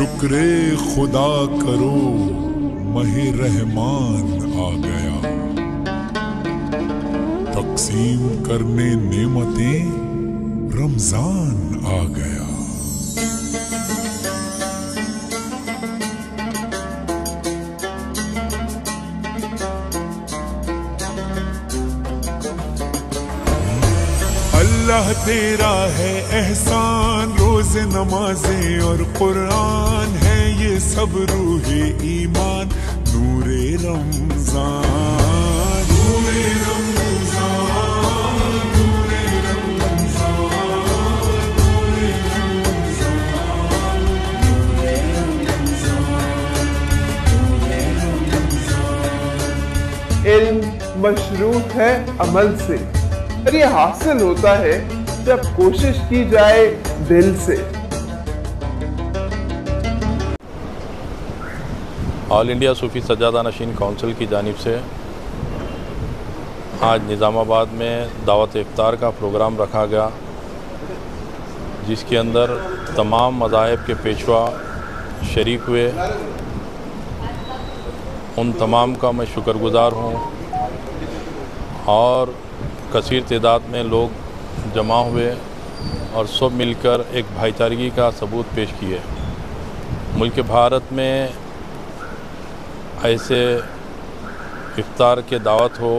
शुक्रे खुदा करो महे रहमान आ गया, तकसीम करने नेमतें रमजान आ गया। अल्लाह तेरा है एहसान, रोज नमाजें और कुरान है ये सब रूहे ईमान, नूरे रमजान नूरे रमजान नूरे रमजान नूरे रमजान नूरे रमजान। इल्म मशरूत है अमल से, और ये हासिल होता है जब कोशिश की जाए दिल से। ऑल इंडिया सूफ़ी सज्जादा नशीन काउंसिल की जानिब से आज निज़ामाबाद में दावत इफ्तार का प्रोग्राम रखा गया, जिसके अंदर तमाम मज़ाहिब के पेशवा शरीक हुए। उन तमाम का मैं शुक्रगुज़ार हूँ और कसीर तादाद में लोग जमा हुए और सब मिलकर एक भाईचारगी का सबूत पेश किए। मुल्क भारत में ऐसे इफ्तार के दावत हो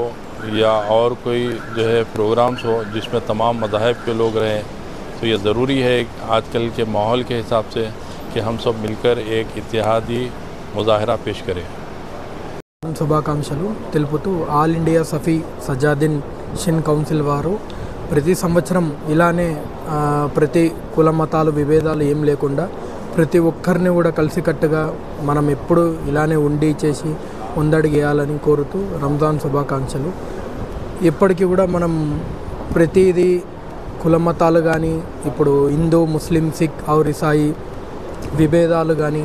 या और कोई जो है प्रोग्राम्स हो जिसमें तमाम मज़ाहिब के लोग रहें, तो ये ज़रूरी है आजकल के माहौल के हिसाब से कि हम सब मिलकर एक इत्तेहादी मुज़ाहरा पेश करें। శుభాకాంక్షలు తెలుపుతూ all India Sufi Sajjadanashin council వారు ప్రతి సంవత్సరం ఇలానే ప్రతి కుల మతాలు విభేదాలు ఏం లేకుండా ప్రతి ఒక్కరిని కూడా కలిసికట్టుగా మనం ఎప్పుడు ఇలానే ఉండి చేసి ముందడుగేయాలని కోరుతూ రంజాన్ శుభాకాంక్షలు। ఇప్పటికీ కూడా మనం ప్రతిదీ కుల మతాలు కానీ ఇప్పుడు హిందూ ముస్లిం సిక్ ఔర్ ఇసాయి విభేదాలు కానీ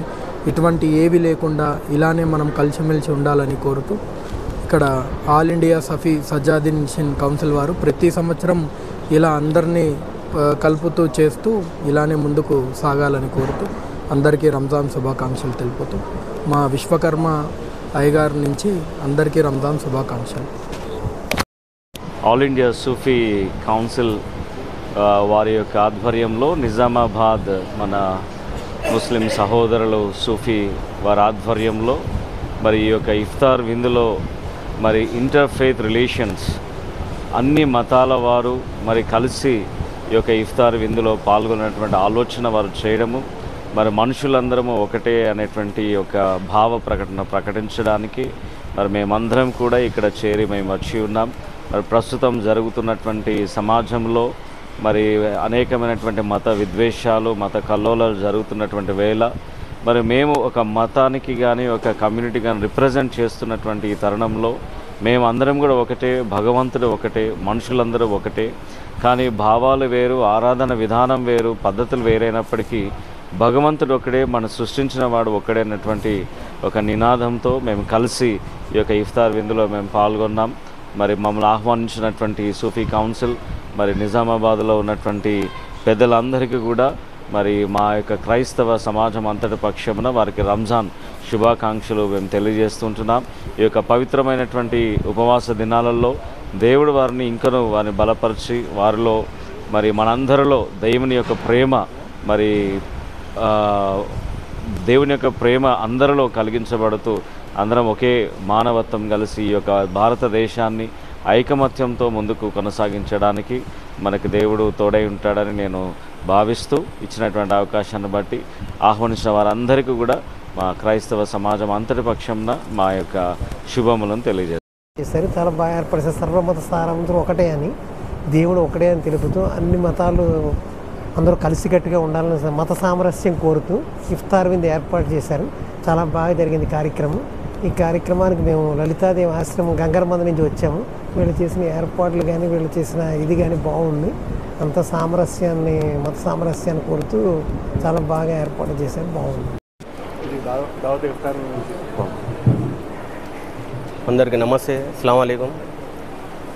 ఇటువంటి ఏవి లేకుండా ఇలానే మనం కలిసిమెలిసి ఉండాలని కోరుతూ ఇక్కడ all India Sufi Sajjadanashin council వారు ప్రతి సంవత్సరం ఇలా అందరినీ కలుపుతూ చేస్తూ ఇలానే ముందుకు సాగాలని కోరుతూ అందరికీ రంజాన్ శుభాకాంక్షలు తెలుపుతూ మా విశ్వకర్మ అయ్యగారి నుంచి అందరికీ రంజాన్ శుభాకాంక్షలు। ఆల్ ఇండియా సూఫీ కౌన్సిల్ వారి యొక్క ఆధ్వర్యంలో నిజామాబాద్ మన ముస్లిం సహోదరులు సూఫీ వారి ఆధ్వర్యంలో మరి ఈ యొక్క ఇఫ్తార్ విందులో మరి ఇంటర్ ఫెయిత్ రిలేషన్స్ అన్ని మతాల వారు మరి కలిసి ఈ యొక్క ఇఫ్తార్ విందులో పాల్గొనేటువంటి ఆలోచన వారు చేయడము, మరి మనుషులందరము ఒకటే అనేటువంటి ఒక భావ ప్రకటించడానికి మరి మేమందరం కూడా ఇక్కడ చేరి మేము వచ్చి ఉన్నాం। మరి ప్రస్తుతం జరుగుతున్నటువంటి సమాజంలో మరి అనేకమైనటువంటి మత విద్వేషాలు మత కల్లోలాలు జరుగుతున్నటువంటి వేళ మరి మేము ఒక మతానికి కానీ ఒక కమ్యూనిటీ కానీ రిప్రజెంట్ చేస్తున్నటువంటి ఈ తరుణంలో మేమందరం కూడా ఒకటే, భగవంతుడు ఒకటే, మనుషులందరూ ఒకటే, కానీ భావాలు వేరు, ఆరాధన విధానం వేరు, పద్ధతులు వేరైనప్పటికీ భగవంతుడు ఒకడే, మన సృష్టించిన వాడు ఒకడే అన్నటువంటి ఒక నినాదంతో మేము కలిసి ఈ యొక్క ఇఫ్తార్ విందులో మేము పాల్గొన్నాం। మరి మమ్మల్ని ఆహ్వానించినటువంటి సూఫీ కౌన్సిల్ మరి నిజామాబాద్లో ఉన్నటువంటి పెద్దలందరికీ కూడా మరి మా యొక్క క్రైస్తవ సమాజం అంతటి పక్షమున వారికి రంజాన్ శుభాకాంక్షలు మేము తెలియజేస్తుంటున్నాం। ఈ యొక్క పవిత్రమైనటువంటి ఉపవాస దినాలలో దేవుడు వారిని ఇంకనూ వారిని బలపరిచి వారిలో మరి మనందరిలో దేవుని యొక్క ప్రేమ మరి దేవుని యొక్క ప్రేమ అందరిలో కలిగించబడుతూ అందరం ఒకే మానవత్వం కలిసి ఈ యొక్క భారతదేశాన్ని ఐకమత్యంతో ముందుకు కొనసాగించడానికి మనకు దేవుడు తోడై ఉంటాడని నేను భావిస్తూ ఇచ్చినటువంటి అవకాశాన్ని బట్టి ఆహ్వానించిన వారందరికీ కూడా మా క్రైస్తవ సమాజం అంతటి పక్షంన మా యొక్క శుభములను తెలియజేస్తారు। చాలా బాగా ఏర్పరిస్తారు, సర్వమత సారాంశం ఒకటే అని, దేవుడు ఒకటే అని తెలుపుతూ అన్ని మతాలు అందరూ కలిసికట్టుగా ఉండాలని మత సామరస్యం కోరుతూ ఇఫ్తార్ విందు ఏర్పాటు చేశారు। చాలా బాగా జరిగింది కార్యక్రమం। ఈ కార్యక్రమానికి మేము లలితాదేవి ఆశ్రమం గంగరమంద నుంచి వచ్చాము। వీళ్ళు చేసిన ఏర్పాట్లు కానీ వీళ్ళు చేసిన ఇది కానీ బాగుంది, అంత సామరస్యాన్ని మత సామరస్యాన్ని కోరుతూ చాలా బాగా ఏర్పాటు చేశారు, బాగుంది। అందరికీ నమస్తే, అస్సలాము అలైకుం।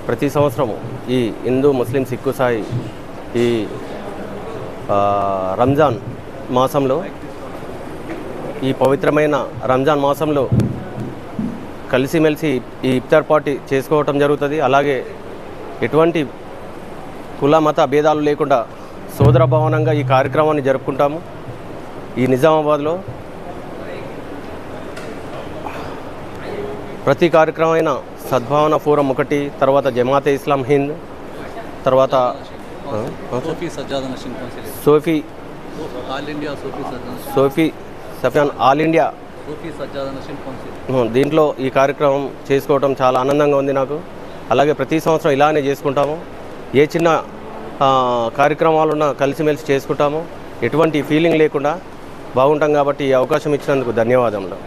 ప్రతి సంవత్సరము ఈ హిందూ ముస్లిం సిక్కు సాయి ఈ రంజాన్ మాసంలో ఈ పవిత్రమైన రంజాన్ మాసంలో కలిసిమెలిసి ఈ ఇఫ్తార్ పార్టీ చేసుకోవటం జరుగుతుంది. అలాగే ఎటువంటి కుల మత భేదాలు లేకుండా సోదర భవనంగా ఈ కార్యక్రమాన్ని జరుపుకుంటాము. ఈ నిజామాబాద్లో ప్రతి కార్యక్రమమైన సద్భావన ఫోరం ఒకటి, తర్వాత జమాతే ఇస్లాం హింద్, తర్వాత సోఫీ సఫియాన్ ఆల్ ఇండియా, దీంట్లో ఈ కార్యక్రమం చేసుకోవడం చాలా ఆనందంగా ఉంది నాకు. అలాగే ప్రతి సంవత్సరం ఇలానే చేసుకుంటాము. ఏ చిన్న కార్యక్రమాలున్నా కలిసిమెలిసి చేసుకుంటాము. ఎటువంటి ఫీలింగ్ లేకుండా బాగుంటాం. కాబట్టి ఈ అవకాశం ఇచ్చినందుకు ధన్యవాదములు.